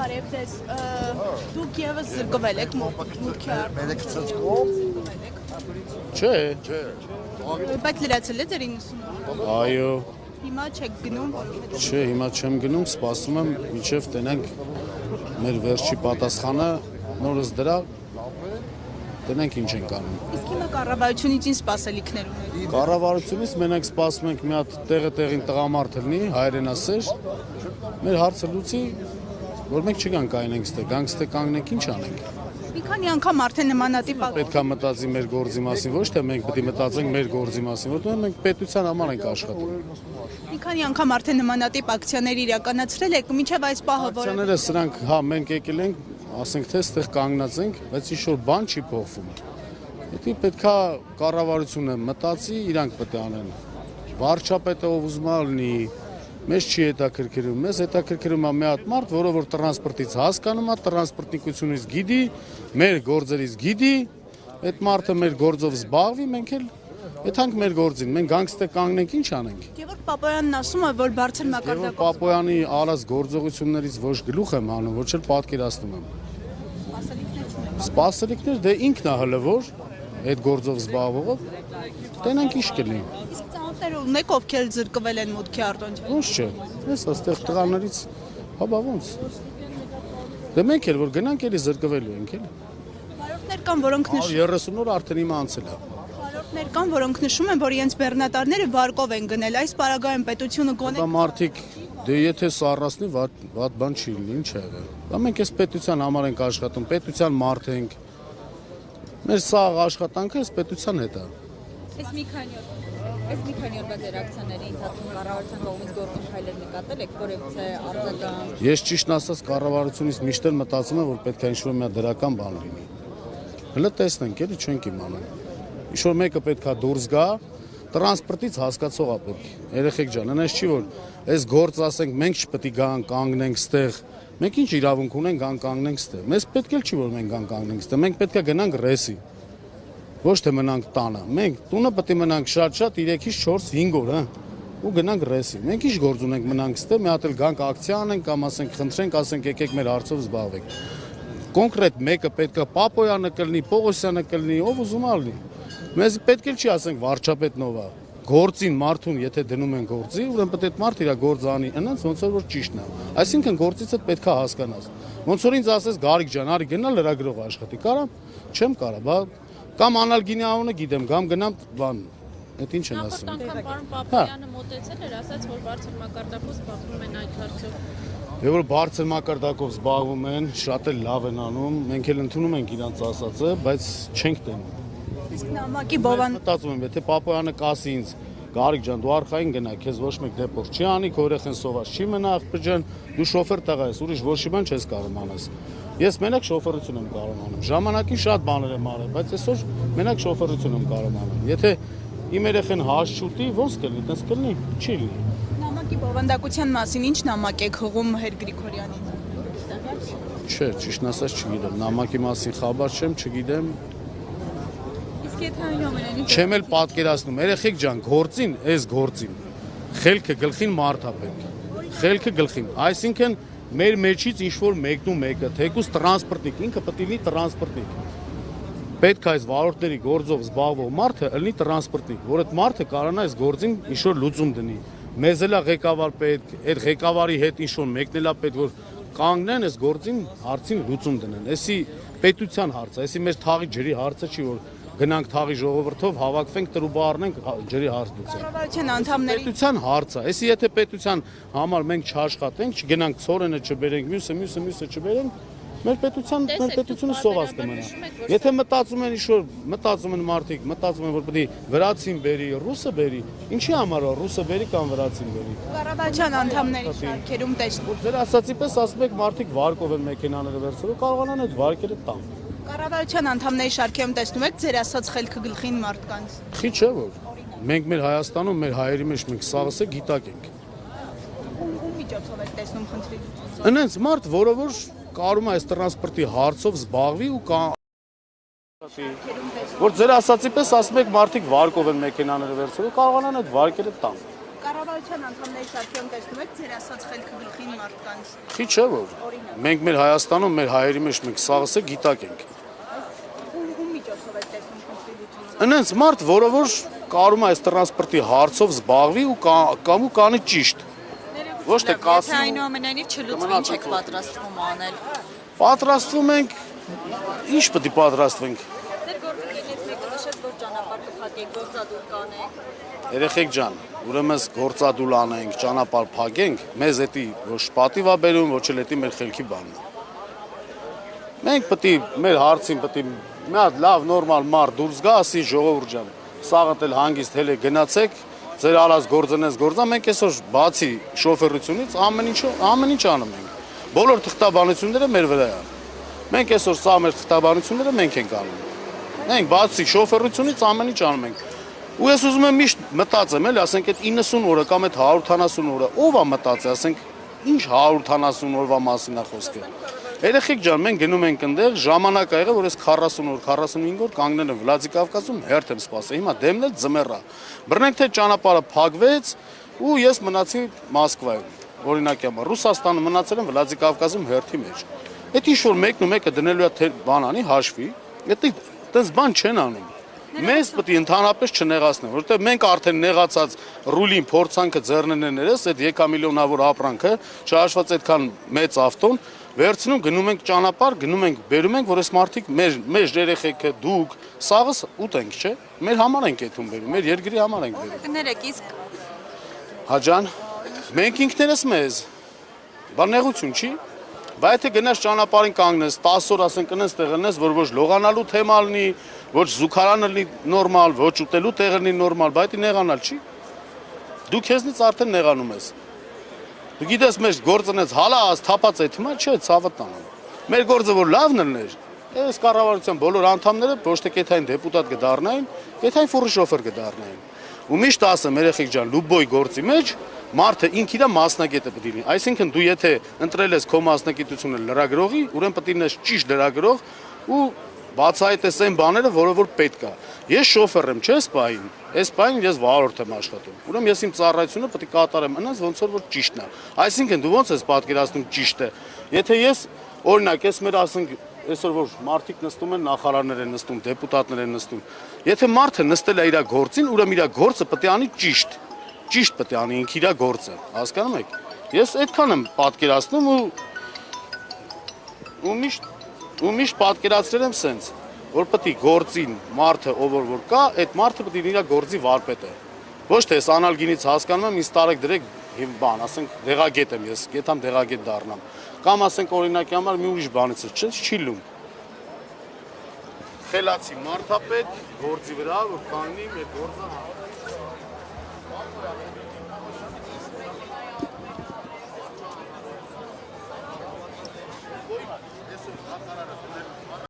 Բարև ձեզ, դուք ևս զրկվել եք մուտքի Մելեքցած Չէ։ Բայց լրացել է ձեր 90-ը։ Այո, Հիմա չեք գնում։ չէ, հիմա չեմ գնում, սպասում եմ, մինչև տենենք մեր վերջի պատասխանը, նորս դրա, տենենք ինչ ենք անում։ Իսկ հիմա կառավարությունից ինչ սպասելիքներ ունեք։ Կառավարությունից մենք սպասում ենք մի հատ տեղին տղամարդ լինի, հայրենասեր, մեր հարցը լուծի, որ մենք չգանք կայնենք ստե, գանք ստե կանգնենք, ինչ անենք։ Մի քանի անգամ արդեն նմանատիպ Պետք է մտածի մեր գործի մասին, ոչ թե մենք պետք է մտածենք մեր գործի մասին, որտեղ մենք պետության համար ենք աշխատում։ Մի քանի անգամ արդեն նմանատիպ ակցիաներ իրականացրել եք, մինչև այս պահը որ Ակցիաները սրանք, հա, մենք եկել ենք, ասենք թե այստեղ կանգնած ենք, բայց ինչ-որ բան չի փոխվում։ Դա պետքա կառավարությունը մտածի, իրանք պետք է անեն։ Վարչապետը ով ուզում է լինի, մեզ չի հետաքրքրում, մեզ հետաքրքրում է մի հատ մարդ, որը որ տրանսպորտից հասկանում է, տրանսպորտիկությունից գիտի, մեր գործերից գիտի, այդ մարդը մեր գործով զբաղվի, մենք էլ եթանք մեր գործին, մենք գանգստե կանգնենք, ինչ անենք։ Գևորգ Պապոյանն ասում է, որ բարձր մակարդակով Պապոյանի արած գործողություններից ոչ գլուխ եմ հանում, ոչ էլ պատկերացնում եմ։ Սպասելիքներ դե ինքն է հələ որ այդ գործով զբաղվողը, տենանք ինչ կլինի։ Իսկ ծանոթներ ունեք, ովքեր զրկվել են մուտքի արտոնջը։ Ոնց չէ։ Ես այստեղ տղաներից, հա ոնց։ Դե մենք էլ որ գնանք էլի զրկվելու ենք էլի։ Վարորդներ կան, որոնք նշում 30 օր արդեն հիմա անցել է։ Վարորդներ կան, որոնք նշում են, որ իրենց բեռնատարները վարկով են գնել։ Այս պարագայում պետությունը գոնե Դա մարդիկ դե եթե սառնացնի վատ բան չի լինի, ինչ է եղել։ Դա մենք այս պետության համար ենք աշխատում, պետության մարդ ենք։ Մեր սաղ աշխատանքը այս պետության հետ է։ Այս մի քանի օրվա ձեր ակցիաների ընթացքում կառավարության կողմից գործում քայլեր նկատել եք, որևէ արձագանք։ Ես ճիշտն ասած կառավարությունից միշտ էլ մտածում եմ, որ պետք է ինչ-որ մի դրական բան լինի։ Հələ տեսնենք, էլի չենք իմանում։ Ինչ-որ մեկը պետք է դուրս գա, տրանսպորտից հասկացող է պետք։ Երեխեք ջան, այնպես չի որ այս գործ ասենք մենք չպետք է գանք կանգնենք ստեղ։ Մենք ինչ իրավունք ունենք գանք կանգնենք ստեղ։ Մեզ պետք էլ չի որ մենք գանք կանգնենք ստեղ։ Մենք պետք է գնանք ռեսի։ Ոչ թե մնանք տանը։ Մենք տունը պետք է մնանք շատ-շատ 3-ից 4-5 օր, հա։ Ու գնանք ռեսի։ Մենք ինչ գործ ունենք մնանք ստեղ, մի հատ էլ գանք ակցիա անենք կամ ասենք խնդրենք, ասենք եկեք մեր հարցով զբաղվեք։ Կոնկրետ մեկը պետք է Պապոյանը կլինի, Պողոսյանը կլինի, ով ուզում է լինի։ Մեզ պետք էլ չի ասենք վարչապետն ով է։ Գործին մարդուն եթե դնում են գործի, ուրեմն պետք է մարդ իր գործը անի, այնց ոնց որ ճիշտն է։ Այսինքն գործիցը պետք է հասկանաս։ Ոնց որ ինձ ասես Գարիկ ջան, արի գնա լրագրող աշխատի, կարամ, չեմ կարա, բա կամ անալ գինի անունը գիտեմ, կամ գնամ բան։ Այդ ինչ են ասում։ Նախորդ անգամ պարոն Պապոյանը մոտեցել էր, ասաց, որ բարձր մակարդակով զբաղվում են այդ հարցով։ Եվ որ բարձր մակարդակով զբաղվում են, շատ էլ լավ են անում, մենք էլ ընդունում ենք իրանց ասածը, բայց չենք տենում։ Իսկ նամակի բովան Մտածում եմ, եթե Պապոյանը կասի ինձ, Գարիկ ջան, դու արխային գնա, քեզ ոչ մեկ դեպորտ չի անի, քո երեխան սոված չի մնա, աղբյուր ջան, դու շոֆեր տղա ես, ուրիշ ոչ մի բան չես կարող անես։ Ես մենակ շոֆերություն եմ կարող անում։ Ժամանակին շատ բաներ եմ արել, բայց այսօր մենակ շոֆերություն եմ կարող անում։ Եթե իմ երեխան հաշ չուտի, ոնց կլինի, տես կլինի, չի լինի։ նամակի բովանդակության մասին ինչ նամակ եք հղում Հեր Գրիգորյանին։ Չէ, ճիշտն ասած չգիտեմ, նամակի մասին խաբար չեմ, չգիտեմ։ Իսկ եթե այնուամենայնիվ Չեմ էլ պատկերացնում, երեխեք ջան, գործին, այս գործին, խելքը գլխին մարդ է պետք։ Խելքը գլխին, այսինքն մեր մեջից ինչ-որ մեկն ու մեկը, թեկուզ տրանսպորտիկ, ինքը պետք է լինի տրանսպորտիկ։ Պետք է այս վարորդների գործով զբաղվող մարդը լինի տրանսպորտիկ, որ այդ մարդը կարողանա այս գործին ինչ-որ լուծում դնի։ Մեզ էլ է ղեկավար պետք, այդ ղեկավարի հետ ինչ-որ մեկն էլ է պետք, որ կանգնեն այս գործին հարցին լուծում դնեն։ Էսի պետության հարցը, էսի մեր թաղի ջրի հարցը չի, որ գնանք թաղի ժողովրդով հավաքվենք տրուբա առնենք ջրի հարց լուծենք։ կառավարության անդամների Պետության հարցը, էսի եթե պետության համար մենք չաշխատենք, չգնանք ցորենը չբերենք, մյուսը չբերենք, մեր պետությունը սոված կմնա։ Եթե մտածում են ինչ-որ, մտածում են մարդիկ, մտածում են որ պետք է վրացին բերի, ռուսը բերի, ինչի համար է ռուսը բերի կամ վրացին բերի։ կառավարության անդամների շարքերում տեսնում։ Ձեր ասացի պես ասում եք մարդիկ վարկով են մեքենաները վերցրել, կարողանան այդ վարկերը տան։ Կառավարության անդամների շարքերում տեսնում եք ձեր ասած խելքը գլխին մարդկանց։ Խի չէ որ մենք մեր Հայաստանում, մեր հայերի մեջ մենք սաղս է գիտակ ենք։ Ում միջոցով եք տեսնում խնդրի։ Այնց մարդ, որը որ կարում է այս տրանսպորտի հարցով զբաղվի ու որ ձեր ասացի պես ասում եք մարդիկ վարկով են մեքենաները վերցրել, կարողանան այդ վարկերը տան։ Կառավարության անդամների շարքերում տեսնում եք ձեր ասած խելքը գլխին մարդկանց։ Քիչ չէ որ մենք մեր Հայաստանում մեր հայերի մեջ մենք սաղսը գիտակենք։ Ում միջոցով եք տեսնում խնդիրությունը։ Այնց մարդ, որը որ կարում է այս տրանսպորտի հարցով զբաղվի ու կամ ու կանի ճիշտ։ Ոչ թե կասի։ Այնուամենայնիվ չլուծվի, ինչ եք պատրաստվում անել։ Պատրաստվում ենք, ինչ պետք է պատրաստվենք։ Ձեր գործընկերներից մեկը նշեց, որ ճանապարհ կփակեք, գործադուլ կանեք։ Երեխեք ջան, ուրեմն գործադուլ անենք, ճանապարհ փակենք, մեզ էտի ոչ պատիվ է բերում, ոչ էլ էտի մեր խելքի բանն է։ Մենք պետք է մեր հարցին պետք է մի հատ լավ նորմալ մարդ դուրս գա, ասի ժողովուրդ ջան, սաղդ էլ հանգիստ հել է գնացեք, ձեր արած գործնես գործա, մենք այսօր բացի շոֆերությունից ամեն ինչ անում ենք։ Բոլոր թղթաբանությունները մեր վրա են։ Մենք այսօր սա մեր թղթաբանությունները մենք ենք անում։ Մենք բացի շոֆերությունից ամեն ինչ անում ենք։ Ու ես ուզում եմ միշտ մտածեմ, էլի, ասենք այդ 90 օրը կամ այդ 170 օրը ով է մտածի, ասենք ինչ 170 օրվա մասին է խոսքը։ Երեխեք ջան, մենք գնում ենք այնտեղ, ժամանակ ա եղել, որ ես 40 օր, 45 օր կանգնել եմ Վլադիկավկազում, հերթ եմ սպասել։ Հիմա դեմն էլ ձմեռա։ Բռնենք թե ճանապարհը փակվեց ու ես մնացի Մոսկվայում։ Օրինակի համար Ռուսաստանը մնացել եմ Վլադիկավկազում հերթի մեջ։ Այդ ինչ որ մեկն ու մեկը դնելու է թե բան անի հաշվի, այդպես բան չեն անում։ Մեզ պետք է ընդհանրապես չնեղացնեն, որովհետև մենք արդեն նեղացած ռուլին փորձանքը ձեռններներս, այդ եկամիլիոնավոր ապրանքը, չհաշված այդքան մեծ ավտոն, վերցնում գնում ենք ճանապարհ, գնում ենք, բերում ենք, որ այս մարդիկ մեր երեխեքը, դուք, սաղս ուտենք, չէ՞։ Մեր համար ենք այդում բերում, մեր երկրի համար ենք բերում։ Կներեք, իսկ Հաջան, մենք ինքներս մեզ, բան նեղություն չի։ Բայց եթե գնաս ճանապարհին կանգնես, 10 օր ասենք կնես տեղ լնես, որ ոչ լողանալու թեմա լինի, ոչ զուգարանը լինի նորմալ, ոչ ուտելու տեղը լինի նորմալ, բայց նեղանալ չի։ Դու քեզնից արդեն նեղանում ես։ Դու գիտես մեր գործընեց հալած, թափած այդ հիմա չէ, ցավը տանում։ Մեր գործը որ լավն լիներ, այս կառավարության բոլոր անդամները ոչ թե կեթային դեպուտատ կդառնային, կեթային ֆուրի շոֆեր կդառնային։ Ու միշտ ասեմ, երեխեք ջան, լուբոյ գործի մեջ մարդը ինքն իր մասնագետը պետք է լինի։ Այսինքն դու եթե ընտրել ես քո մասնագիտությունը լրագրողի, ուրեմն պետք է լինես ճիշտ լրագրող ու բացահայտես այն բաները, որը որ պետք է։ Ես շոֆեր եմ, չէ՞, սպային։ Այս պայն ես վարորդ եմ աշխատում։ Ուրեմն ես իմ ծառայությունը պետք է կատարեմ այնպես, ոնց որ ճիշտն է։ Այսինքն դու ոնց ես պատկերացնում ճիշտը։ Եթե ես օրինակ ես մեր ասենք այսօր որ մարդիկ նստում են, նախարարներ են նստում, դեպուտատներ են նստում։ Եթե մարդը նստել է իր գործին, ուրեմն իր գործը պետք է անի ճիշտ։ Ճիշտ պետք է անի ինքը իր գործը։ Հասկանում եք։ Ես այդքան եմ պատկերացնում ու միշտ պատկերացրել եմ սենց, որ պետք է գործին մարդը ով որ կա, այդ մարդը պետք է իր գործի վարպետը։ Ոչ թե ես անալգինից հասկանում եմ, ինձ տարեք դրեք բան, ասենք դեղագետ եմ ես, գետամ դեղագետ դառնամ։ Կամ ասենք օրինակի համար մի ուրիշ բանից չի լում։ Խելացի մարդապետ գործի վրա, որ կանգնի մեր գործը